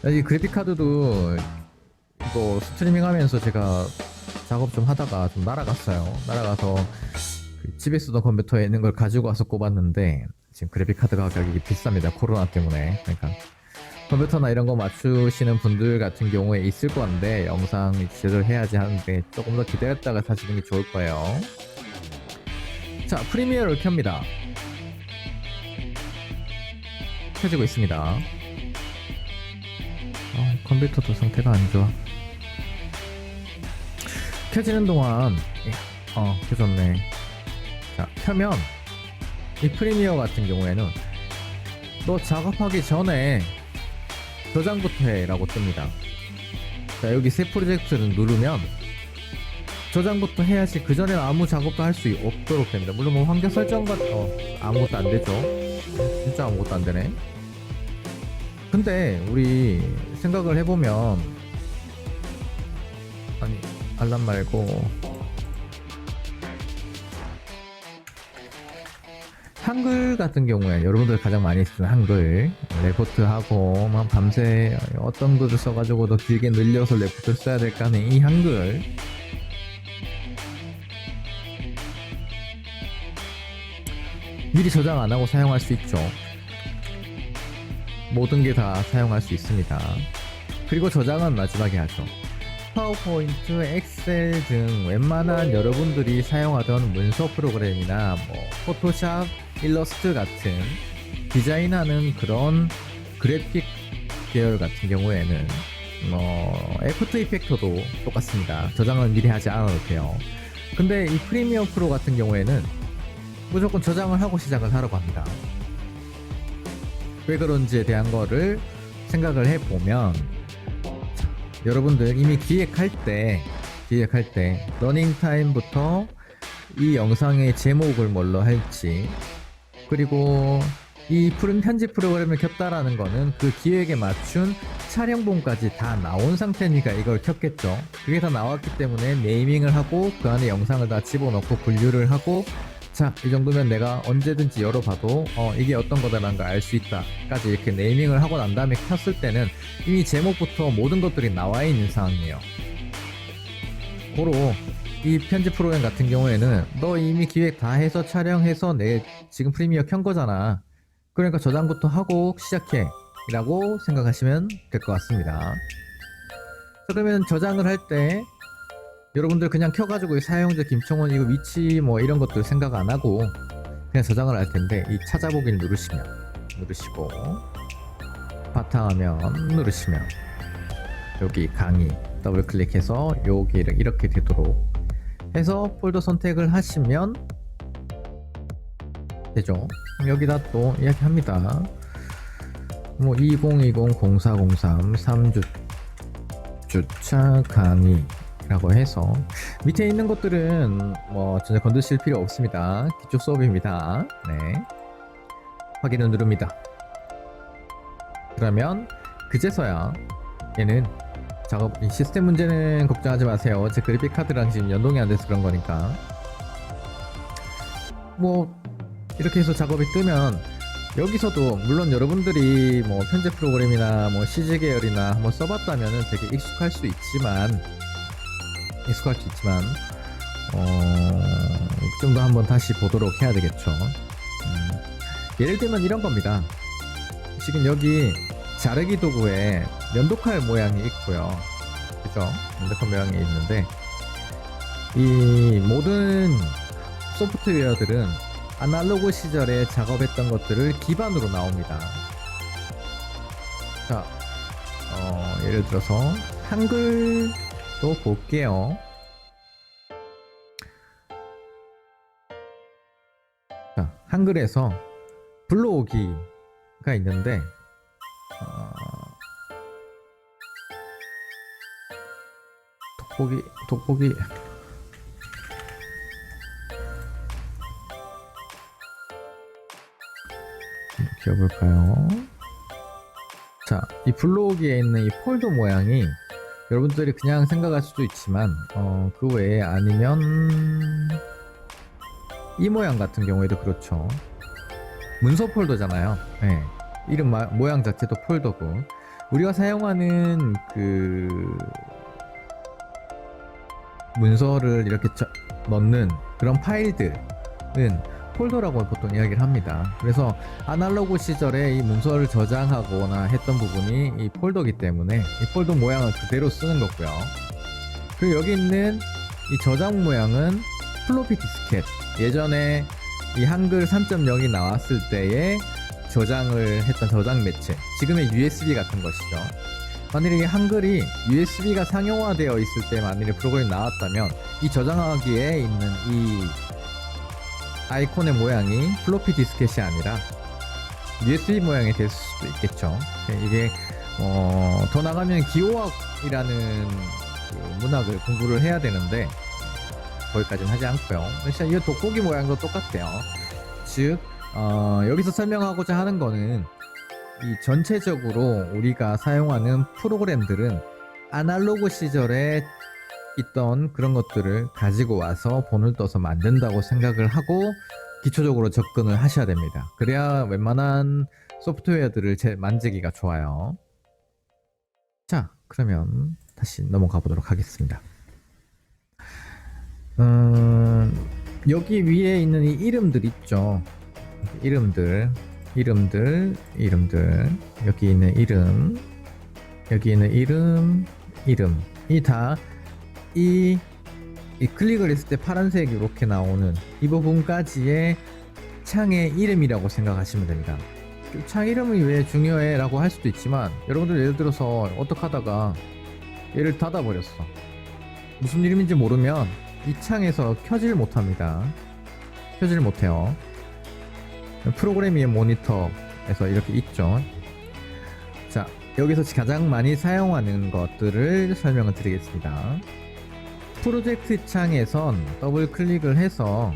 이 그래픽카드도 이거 스트리밍 하면서 제가 작업 좀 하다가 좀 날아가서 집에 쓰던 컴퓨터에 있는 걸 가지고 와서 꼽았는데 지금 그래픽카드 가격이 비쌉니다. 코로나 때문에. 그러니까 컴퓨터나 이런 거 맞추시는 분들 같은 경우에 있을 건데 영상 제대로 해야지 하는데 조금 더 기다렸다가 사시는 게 좋을 거예요. 자, 프리미어를 켭니다. 켜지고 있습니다. 컴퓨터도 상태가 안 좋아. 켜지는 동안 켜졌네. 자, 켜면 이 프리미어 같은 경우에는 너 작업하기 전에 저장부터 해 라고 뜹니다. 자, 여기 새 프로젝트를 누르면 저장부터 해야지 그 전에는 아무 작업도 할 수 없도록 됩니다. 물론 뭐 환경 설정 같은 아무것도 안 되죠. 진짜 아무것도 안 되네. 근데 우리 생각을 해보면 알람 말고 한글 같은 경우에 여러분들 가장 많이 쓰는 한글 레포트하고 막 밤새 어떤 글을 써가지고 더 길게 늘려서 레포트를 써야 될까 하는 이 한글 미리 저장 안 하고 사용할 수 있죠. 모든 게 다 사용할 수 있습니다. 그리고 저장은 마지막에 하죠. 파워포인트, 엑셀 등 웬만한 여러분들이 사용하던 문서 프로그램이나 뭐 포토샵, 일러스트 같은 디자인하는 그런 그래픽 계열 같은 경우에는 애프터 이펙터도 똑같습니다. 저장을 미리 하지 않아도 돼요. 근데 이 프리미어 프로 같은 경우에는 무조건 저장을 하고 시작을 하라고 합니다. 왜 그런지에 대한 거를 생각을 해보면 여러분들 이미 기획할 때 러닝 타임부터 이 영상의 제목을 뭘로 할지 그리고 이 편집 프로그램을 켰다라는 거는 그 기획에 맞춘 촬영본까지 다 나온 상태니까 이걸 켰겠죠. 그게 다 나왔기 때문에 네이밍을 하고 그 안에 영상을 다 집어넣고 분류를 하고 자, 이 정도면 내가 언제든지 열어봐도 이게 어떤 거다라는 걸 알 수 있다 까지 이렇게 네이밍을 하고 난 다음에 켰을 때는 이미 제목부터 모든 것들이 나와 있는 상황이에요. 고로 이 편집 프로그램 같은 경우에는 너 이미 기획 다 해서 촬영해서 내 지금 프리미어 켠 거잖아. 그러니까 저장부터 하고 시작해 라고 생각하시면 될 것 같습니다. 그러면 저장을 할 때 여러분들 그냥 켜가지고 사용자 김청원 이거 위치 뭐 이런 것들 생각 안 하고 그냥 저장을 할 텐데 이 찾아보기를 누르시고 바탕화면 누르시면 여기 강의 더블 클릭해서 여기를 이렇게 되도록 해서 폴더 선택을 하시면 되죠. 여기다 또 이야기합니다. 뭐 2020-0403 3주 주차 강의라고 해서 밑에 있는 것들은 뭐 전혀 건드실 필요 없습니다. 기초 수업입니다. 네, 확인을 누릅니다. 그러면 그제서야 얘는 작업 시스템 문제는 걱정하지 마세요. 제 그래픽 카드랑 지금 연동이 안 돼서 그런 거니까. 뭐 이렇게 해서 작업이 뜨면 여기서도 물론 여러분들이 뭐 편집 프로그램이나 뭐 CG 계열이나 한번 써봤다면은 되게 익숙할 수 있지만 좀 더 한번 다시 보도록 해야 되겠죠. 예를 들면 이런 겁니다. 지금 여기 자르기 도구에 면도칼 모양이 있고요. 그죠? 면도칼 모양이 있는데 이 모든 소프트웨어들은 아날로그 시절에 작업했던 것들을 기반으로 나옵니다. 자, 예를 들어서 한글도 볼게요. 자, 한글에서 불러오기가 있는데 돋보기 키워볼까요? 자, 이 블로그에 있는 이 폴더 모양이 여러분들이 그냥 생각할 수도 있지만 그 외에 아니면 이 모양 같은 경우에도 그렇죠. 문서 폴더잖아요. 네. 이름 모양 자체도 폴더고 우리가 사용하는 그 문서를 이렇게 넣는 그런 파일들은 폴더라고 보통 이야기를 합니다. 그래서 아날로그 시절에 이 문서를 저장하거나 했던 부분이 이 폴더이기 때문에 이 폴더 모양을 그대로 쓰는 거고요. 그리고 여기 있는 이 저장 모양은 플로피 디스켓, 예전에 이 한글 3.0이 나왔을 때에 저장을 했던 저장 매체, 지금의 USB 같은 것이죠. 만일에 이 한글이 USB가 상용화되어 있을 때 만일에 프로그램이 나왔다면 이 저장하기에 있는 이 아이콘의 모양이 플로피 디스켓이 아니라 USB 모양이 됐을 수도 있겠죠. 이게 더 나가면 기호학이라는 그 문학을 공부를 해야 되는데 거기까지는 하지 않고요. 일단 이 돋보기 모양도 똑같아요. 즉 여기서 설명하고자 하는 거는 이 전체적으로 우리가 사용하는 프로그램들은 아날로그 시절에 있던 그런 것들을 가지고 와서 본을 떠서 만든다고 생각을 하고 기초적으로 접근을 하셔야 됩니다. 그래야 웬만한 소프트웨어들을 만지기가 좋아요. 자, 그러면 다시 넘어가 보도록 하겠습니다. 여기 위에 있는 이 이름들 있죠. 이름들 여기 있는 이름 이 클릭을 했을 때 파란색 이렇게 나오는 이 부분까지의 창의 이름이라고 생각하시면 됩니다. 창 이름이 왜 중요해 라고 할 수도 있지만 여러분들 예를 들어서 어떻게 하다가 얘를 닫아버렸어. 무슨 이름인지 모르면 이 창에서 켜질 못합니다. 켜질 못해요. 프로그램 위에 모니터에서 이렇게 있죠. 자, 여기서 가장 많이 사용하는 것들을 설명을 드리겠습니다. 프로젝트 창에선 더블 클릭을 해서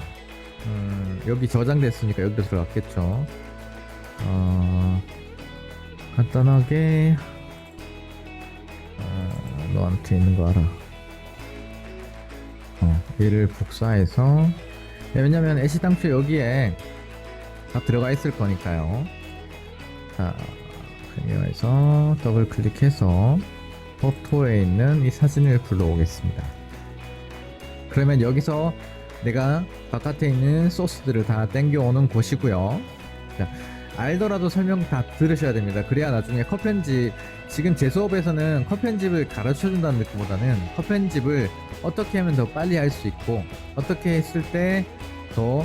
여기 저장됐으니까 여기로 들어갔겠죠. 간단하게 너한테 있는 거 알아. 얘를 복사해서, 왜냐면 애시당초 여기에 다 들어가 있을 거니까요. 자, 클리어해서 더블 클릭해서 포토에 있는 이 사진을 불러오겠습니다. 그러면 여기서 내가 바깥에 있는 소스들을 다 땡겨오는 곳이고요. 자, 알더라도 설명 다 들으셔야 됩니다. 그래야 나중에 컷 편집, 지금 제 수업에서는 컷 편집을 가르쳐 준다는 느낌보다는 컷 편집을 어떻게 하면 더 빨리 할 수 있고 어떻게 했을 때 더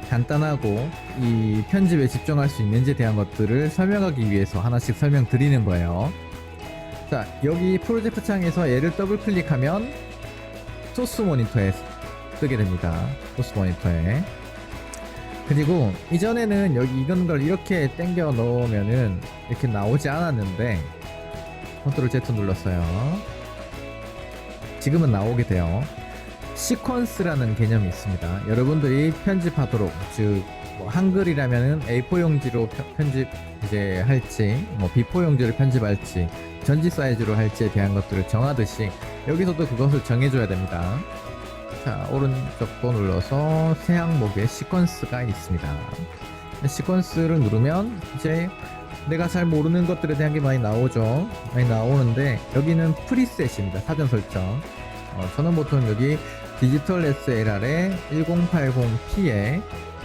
간단하고 이 편집에 집중할 수 있는지에 대한 것들을 설명하기 위해서 하나씩 설명드리는 거예요. 자, 여기 프로젝트 창에서 얘를 더블 클릭하면 소스 모니터에 뜨게 됩니다. 소스 모니터에. 그리고 이전에는 여기 이런 걸 이렇게 당겨 넣으면은 이렇게 나오지 않았는데 컨트롤 Z 눌렀어요. 지금은 나오게 돼요. 시퀀스라는 개념이 있습니다. 여러분들이 편집하도록, 즉 뭐 한글이라면은 A4 용지로 편집 이제 할지, 뭐 B4 용지를 편집할지, 전지 사이즈로 할지에 대한 것들을 정하듯이 여기서도 그것을 정해줘야 됩니다. 자, 오른쪽 거 눌러서 새 항목에 시퀀스가 있습니다. 시퀀스를 누르면 이제 내가 잘 모르는 것들에 대한 게 많이 나오죠. 많이 나오는데 여기는 프리셋입니다. 사전 설정. 저는 보통 여기 디지털 SLR의 1080p에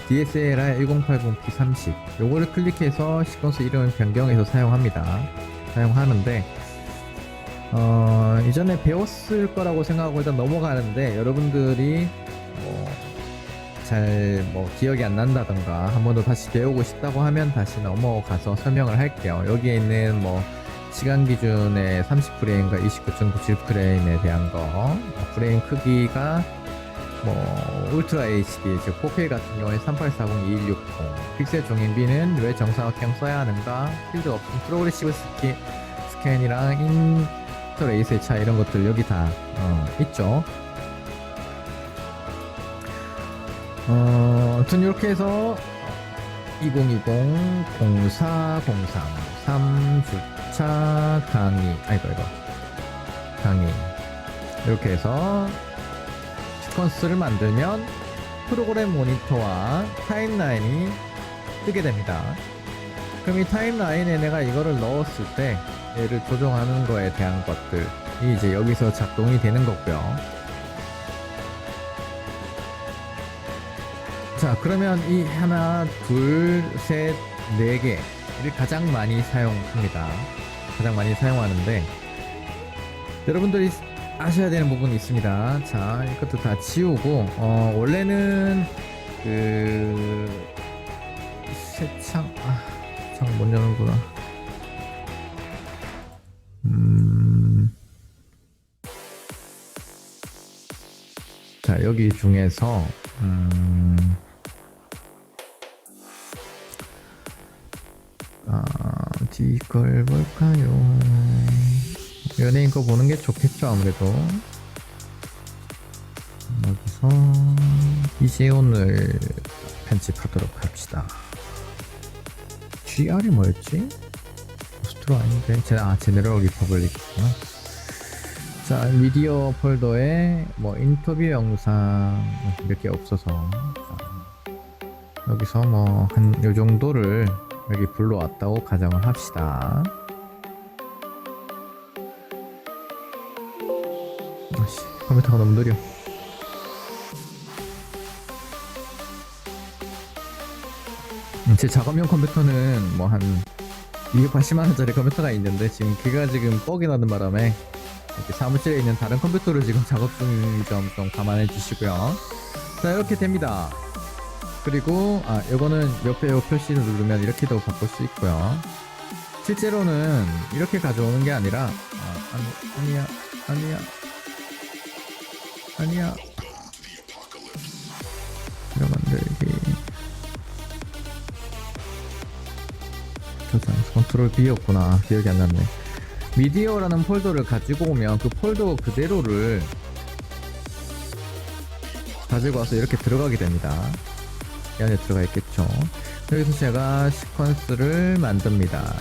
DSLR 1080p30 요거를 클릭해서 시퀀스 이름을 변경해서 사용하는데 이전에 배웠을 거라고 생각하고 일단 넘어가는데 여러분들이 잘 기억이 안 난다던가 한 번 더 다시 배우고 싶다고 하면 다시 넘어가서 설명을 할게요. 여기에 있는 시간 기준의 30프레임과 29.97프레임에 대한 거, 프레임 크기가 울트라 HD, 즉 4K 같은 경우에 3840-2160, 픽셀 종이비는 왜 정사각형 써야 하는가, 필드 없음, 프로그레시브 스캔이랑 인터레이스의 차이, 이런 것들 여기 다 있죠. 아무튼 이렇게 해서 2020-04-03 3주차 강의, 강의 이렇게 해서 시퀀스를 만들면 프로그램 모니터와 타임라인이 뜨게 됩니다. 그럼 이 타임라인에 내가 이거를 넣었을 때 얘를 조정하는 거에 대한 것들이 이제 여기서 작동이 되는 거고요. 자, 그러면 이 하나, 둘, 셋, 네 개를 가장 많이 사용합니다. 가장 많이 사용하는데 여러분들이 아셔야 되는 부분이 있습니다. 자, 이것도 다 지우고 원래는 새창 창 못 여는구나. 자, 여기 중에서 이걸 볼까요? 연예인 거 보는 게 좋겠죠, 아무래도. 여기서 이재온을 편집하도록 합시다. GR이 뭐였지? 스트로 아닌데? 제네럴 리퍼블릭이구나. 자, 미디어 폴더에 인터뷰 영상 몇 개 없어서 여기서 한 요 정도를 여기 불러왔다고 가정을 합시다. 컴퓨터가 너무 느려. 제 작업용 컴퓨터는 한 280만원짜리 컴퓨터가 있는데 지금 걔가 지금 뻑이 나는 바람에 이렇게 사무실에 있는 다른 컴퓨터를 지금 작업 중인 점 좀 감안해 주시고요. 자, 이렇게 됩니다. 그리고 요거는 옆에 요 표시를 누르면 이렇게도 바꿀 수 있고요. 실제로는 이렇게 가져오는 게 아니라 아니야 이거 만들기 저장 컨트롤 B였구나. 기억이 안 났네. 미디어라는 폴더를 가지고 오면 그 폴더 그대로를 가지고 와서 이렇게 들어가게 됩니다. 이 안에 들어가 있겠죠. 여기서 제가 시퀀스를 만듭니다.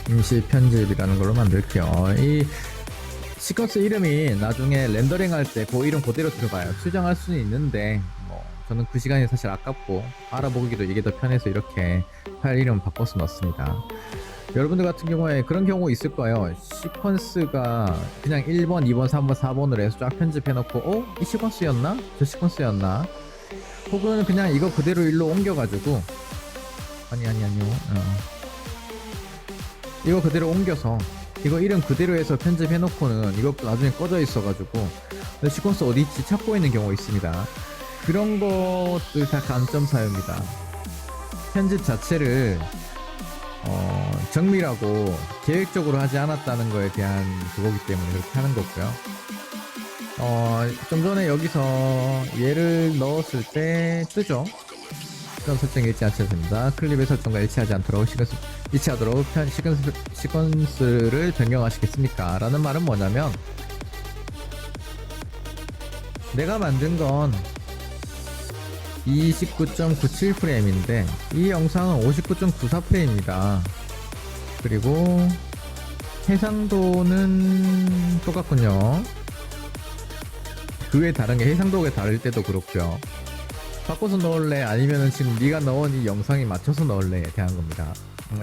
임시 편집이라는 걸로 만들게요. 이 시퀀스 이름이 나중에 렌더링 할 때 그 이름 그대로 들어가요. 수정할 수는 있는데 저는 그 시간이 사실 아깝고 알아보기도 이게 더 편해서 이렇게 파일 이름 바꿔서 넣습니다. 여러분들 같은 경우에 그런 경우 있을 거예요. 시퀀스가 그냥 1번, 2번, 3번, 4번으로 해서 쫙 편집해놓고 이 시퀀스였나? 저 시퀀스였나? 혹은 그냥 이거 그대로 일로 옮겨가지고 아니요. 이거 그대로 옮겨서 이거 이름 그대로 해서 편집해놓고는 이것도 나중에 꺼져 있어가지고 시퀀스 어디 있지 찾고 있는 경우가 있습니다. 그런 것들 다 감점사유입니다. 편집 자체를 정밀하고 계획적으로 하지 않았다는 거에 대한 그거기 때문에 그렇게 하는 거고요. 좀 전에 여기서 얘를 넣었을 때 뜨죠. 시간 설정 일치하셔야 됩니다. 클립의 설정과 일치하지 않도록 일치하도록 시퀀스를 변경하시겠습니까? 라는 말은 뭐냐면, 내가 만든 건 29.97프레임인데 이 영상은 59.94프레임입니다. 그리고 해상도는 똑같군요. 그 외에 다른 게 해상도가 다를 때도 그렇고요. 바꿔서 넣을래 아니면은 지금 네가 넣은 이 영상에 맞춰서 넣을래에 대한 겁니다.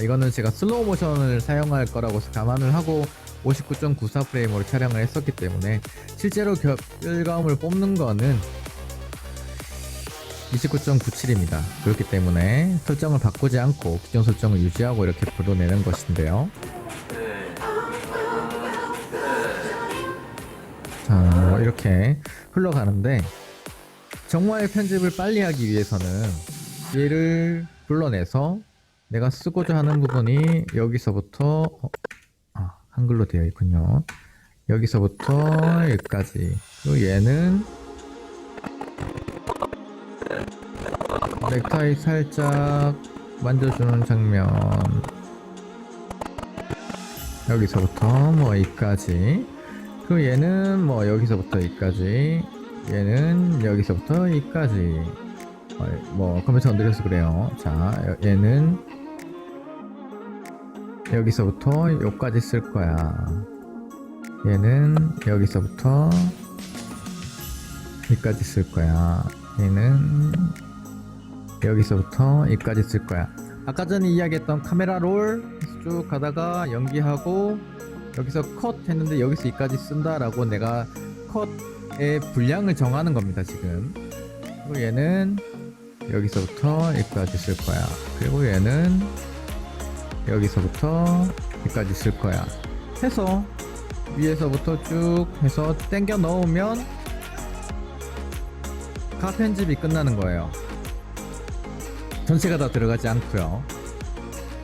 이거는 제가 슬로우 모션을 사용할 거라고 감안을 하고 59.94프레임으로 촬영을 했었기 때문에 실제로 결과음을 뽑는 거는 29.97입니다. 그렇기 때문에 설정을 바꾸지 않고 기존 설정을 유지하고 이렇게 불러내는 것인데요. 자, 뭐 이렇게 흘러가는데, 정말 편집을 빨리 하기 위해서는 얘를 불러내서 내가 쓰고자 하는 부분이 여기서부터 한글로 되어 있군요. 여기서부터 여기까지, 그리고 얘는 넥타이 살짝 만져주는 장면, 여기서부터 뭐 여기까지, 그리고 얘는 뭐 여기서부터 여기까지, 얘는 여기서부터 여기까지. 뭐 컴퓨터가 느려서 그래요. 자, 얘는 여기서부터 여기까지 쓸 거야. 얘는 여기서부터 여기까지 쓸 거야. 얘는 여기서부터 여기까지 쓸 거야. 아까 전에 이야기했던 카메라 롤 쭉 가다가 연기하고 여기서 컷 했는데 여기서 여기까지 쓴다라고 내가 컷의 분량을 정하는 겁니다 지금. 그리고 얘는 여기서부터 여기까지 쓸 거야. 그리고 얘는 여기서부터 여기까지 쓸 거야 해서 위에서부터 쭉 해서 당겨 넣으면 가 편집이 끝나는 거예요. 전체가 다 들어가지 않고요.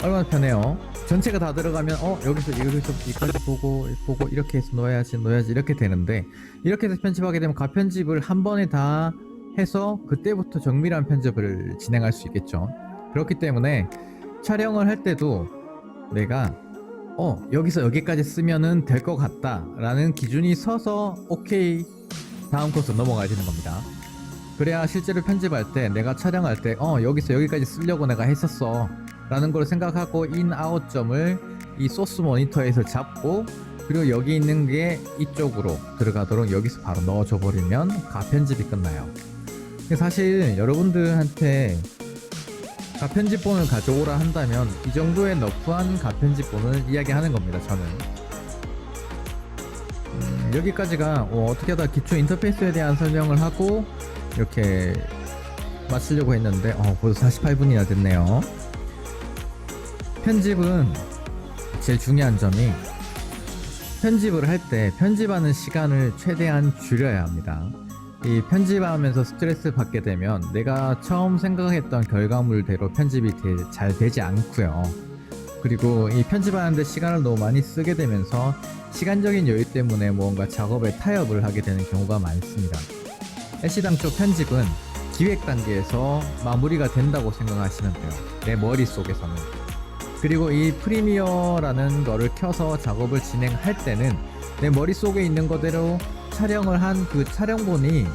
얼마나 편해요. 전체가 다 들어가면 여기서 여기까지 보고 이렇게 해서 넣어야지 이렇게 되는데, 이렇게 해서 편집하게 되면 가 편집을 한 번에 다 해서 그때부터 정밀한 편집을 진행할 수 있겠죠. 그렇기 때문에 촬영을 할 때도 내가 여기서 여기까지 쓰면은 될 것 같다 라는 기준이 서서 오케이 다음 코스 넘어가야 되는 겁니다. 그래야 실제로 편집할 때 내가 촬영할 때 여기서 여기까지 쓰려고 내가 했었어 라는 걸 생각하고 인 아웃 점을 이 소스 모니터에서 잡고, 그리고 여기 있는 게 이쪽으로 들어가도록 여기서 바로 넣어줘 버리면 가 편집이 끝나요. 사실 여러분들한테 가 편집본을 가져오라 한다면 이 정도의 너프한 가 편집본을 이야기하는 겁니다. 저는 여기까지가 어떻게 하다 기초 인터페이스에 대한 설명을 하고 이렇게 마치려고 했는데 벌써 48분이나 됐네요. 편집은 제일 중요한 점이, 편집을 할 때 편집하는 시간을 최대한 줄여야 합니다. 이 편집하면서 스트레스 받게 되면 내가 처음 생각했던 결과물대로 편집이 잘 되지 않고요. 그리고 이 편집하는데 시간을 너무 많이 쓰게 되면서 시간적인 여유 때문에 뭔가 작업에 타협을 하게 되는 경우가 많습니다. 애시당초 편집은 기획 단계에서 마무리가 된다고 생각하시면 돼요. 내 머릿속에서는. 그리고 이 프리미어라는 거를 켜서 작업을 진행할 때는 내 머릿속에 있는 거대로 촬영을 한 그 촬영본이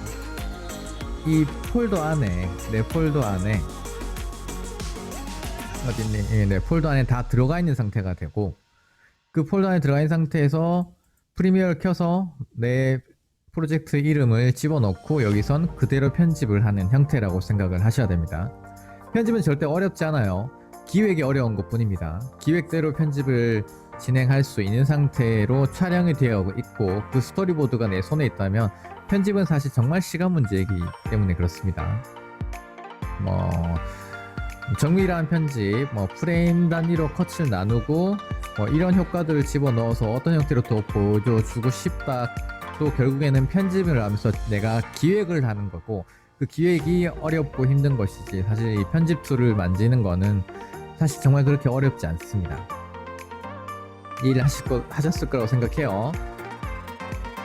이 폴더 안에, 내 폴더 안에 어딨니? 내 폴더 안에 다 들어가 있는 상태가 되고, 그 폴더 안에 들어가 있는 상태에서 프리미어를 켜서 내 프로젝트 이름을 집어넣고 여기선 그대로 편집을 하는 형태라고 생각을 하셔야 됩니다. 편집은 절대 어렵지 않아요. 기획이 어려운 것 뿐입니다. 기획대로 편집을 진행할 수 있는 상태로 촬영이 되어 있고 그 스토리보드가 내 손에 있다면 편집은 사실 정말 시간 문제이기 때문에 그렇습니다. 정밀한 편집, 프레임 단위로 컷을 나누고 이런 효과들을 집어넣어서 어떤 형태로 더 보여주고 싶다, 또 결국에는 편집을 하면서 내가 기획을 하는 거고, 그 기획이 어렵고 힘든 것이지 사실 이 편집 툴을 만지는 거는 사실 정말 그렇게 어렵지 않습니다. 일 하셨을 거라고 생각해요.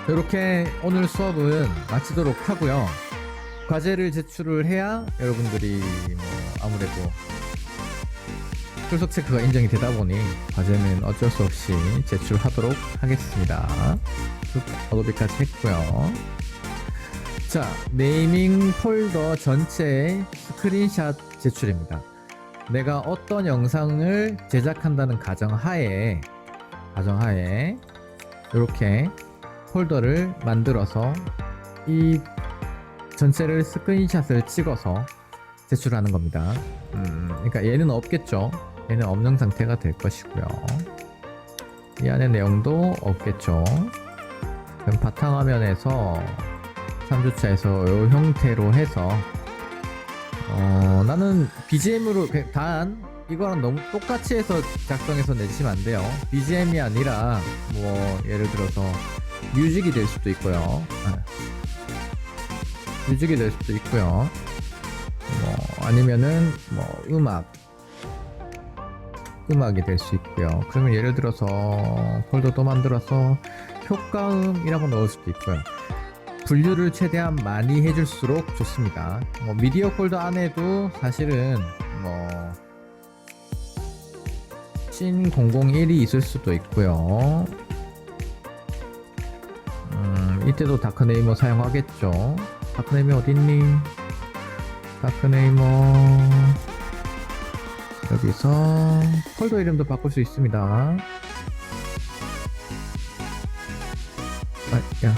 이렇게 오늘 수업은 마치도록 하고요. 과제를 제출을 해야 여러분들이 뭐 아무래도 출석 체크가 인정이 되다 보니 과제는 어쩔 수 없이 제출하도록 하겠습니다. 어도비까지 했고요. 자, 네이밍 폴더 전체 스크린샷 제출입니다. 내가 어떤 영상을 제작한다는 가정하에 이렇게 폴더를 만들어서 이 전체를 스크린샷을 찍어서 제출하는 겁니다. 그러니까 얘는 없겠죠. 얘는 없는 상태가 될 것이고요. 이 안에 내용도 없겠죠. 그럼 바탕화면에서 3주차에서 이 형태로 해서 나는 BGM으로 단 이거랑 너무 똑같이 해서 작성해서 내시면 안 돼요. BGM이 아니라 뭐 예를 들어서 뮤직이 될 수도 있고요. 뮤직이 될 수도 있고요. 뭐 아니면은 뭐 음악이 될 수 있고요. 그러면 예를 들어서 폴더도 만들어서 효과음이라고 넣을 수도 있고요. 분류를 최대한 많이 해줄수록 좋습니다. 미디어 폴더 안에도 사실은 신 001이 있을 수도 있고요. 이때도 다크네이머 사용하겠죠. 다크네이머 어딨니? 다크네이머 여기서 폴더 이름도 바꿀 수 있습니다. 야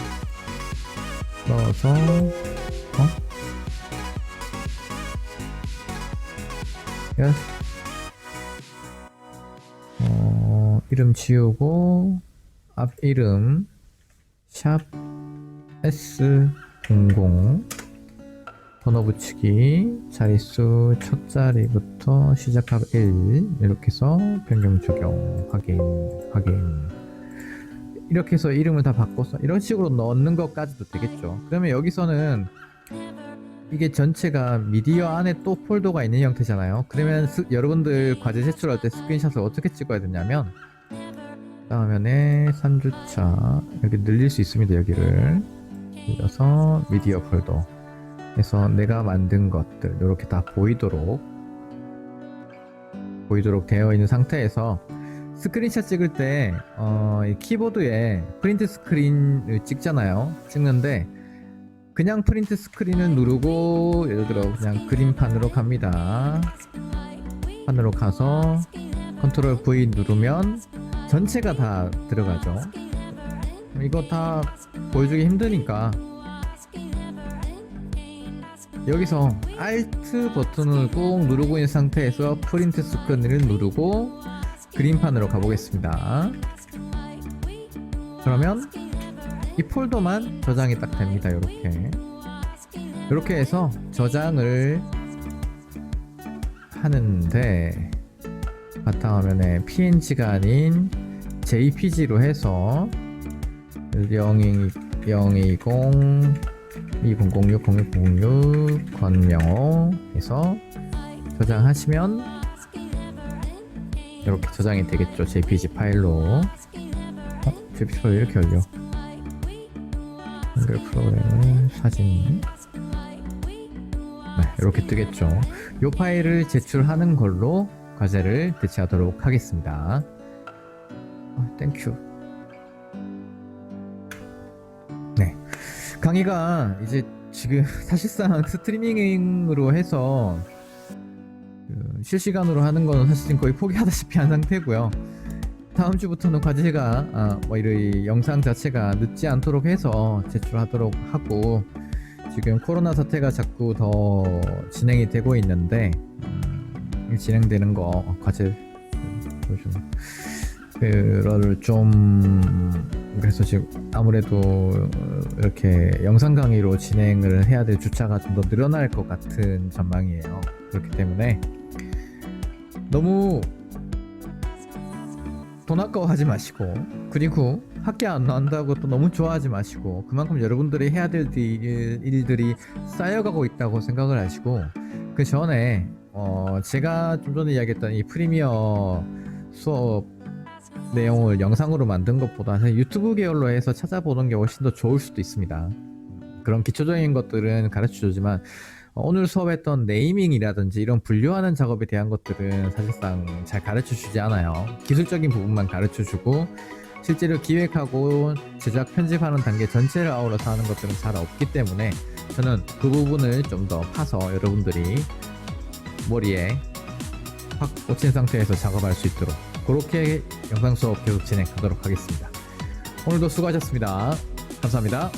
넣어서 이름 지우고 앞 이름 샵 S00 번호 붙이기 자릿수 첫 자리부터 시작하고 1 이렇게 해서 변경 적용 확인 이렇게 해서 이름을 다 바꿔서 이런 식으로 넣는 것까지도 되겠죠. 그러면 여기서는 이게 전체가 미디어 안에 또 폴더가 있는 형태잖아요. 그러면 여러분들 과제 제출할 때 스크린샷을 어떻게 찍어야 되냐면 화면에 3주차 여기 늘릴 수 있습니다. 여기를 늘려서 미디어 폴더 해서 내가 만든 것들 이렇게 다 보이도록 되어 있는 상태에서 스크린샷 찍을 때 이 키보드에 프린트 스크린을 찍는데 그냥 프린트 스크린을 누르고 예를 들어 그냥 그림판으로 갑니다. 판으로 가서 컨트롤 V 누르면 전체가 다 들어가죠. 이거 다 보여주기 힘드니까 여기서 Alt 버튼을 꾹 누르고 있는 상태에서 프린트 스크린을 누르고 그림판으로 가보겠습니다. 그러면 이 폴더만 저장이 딱 됩니다. 이렇게 해서 저장을 하는데 바탕화면에 PNG가 아닌 JPG로 해서 020 2006 0606 권명호 해서 저장하시면 이렇게 저장이 되겠죠. JPG 파일로. JPG 파일 이렇게 열려. 한글 프로그램 사진. 네, 이렇게 뜨겠죠. 이 파일을 제출하는 걸로 과제를 대체하도록 하겠습니다. 땡큐. 네, 강의가 이제 지금 사실상 스트리밍으로 해서 실시간으로 하는 거는 사실은 거의 포기하다시피 한 상태고요. 다음 주부터는 과제가 이 영상 자체가 늦지 않도록 해서 제출하도록 하고 지금 코로나 사태가 자꾸 더 진행이 되고 있는데 진행되는 거 과제 그거를 좀 그래서 지금 아무래도 이렇게 영상 강의로 진행을 해야 될 주차가 좀 더 늘어날 것 같은 전망이에요. 그렇기 때문에 너무 돈 아까워하지 마시고 그리고 학교 안 나온다고 또 너무 좋아하지 마시고 그만큼 여러분들이 해야 될 일들이 쌓여가고 있다고 생각을 하시고 그 전에 제가 좀 전에 이야기했던 이 프리미어 수업 내용을 영상으로 만든 것보다 사실 유튜브 계열로 해서 찾아보는 게 훨씬 더 좋을 수도 있습니다. 그런 기초적인 것들은 가르쳐주지만 오늘 수업했던 네이밍이라든지 이런 분류하는 작업에 대한 것들은 사실상 잘 가르쳐주지 않아요. 기술적인 부분만 가르쳐주고 실제로 기획하고 제작 편집하는 단계 전체를 아우러서 하는 것들은 잘 없기 때문에 저는 그 부분을 좀 더 파서 여러분들이 머리에 확 꽂힌 상태에서 작업할 수 있도록 그렇게 영상 수업 계속 진행하도록 하겠습니다. 오늘도 수고하셨습니다. 감사합니다.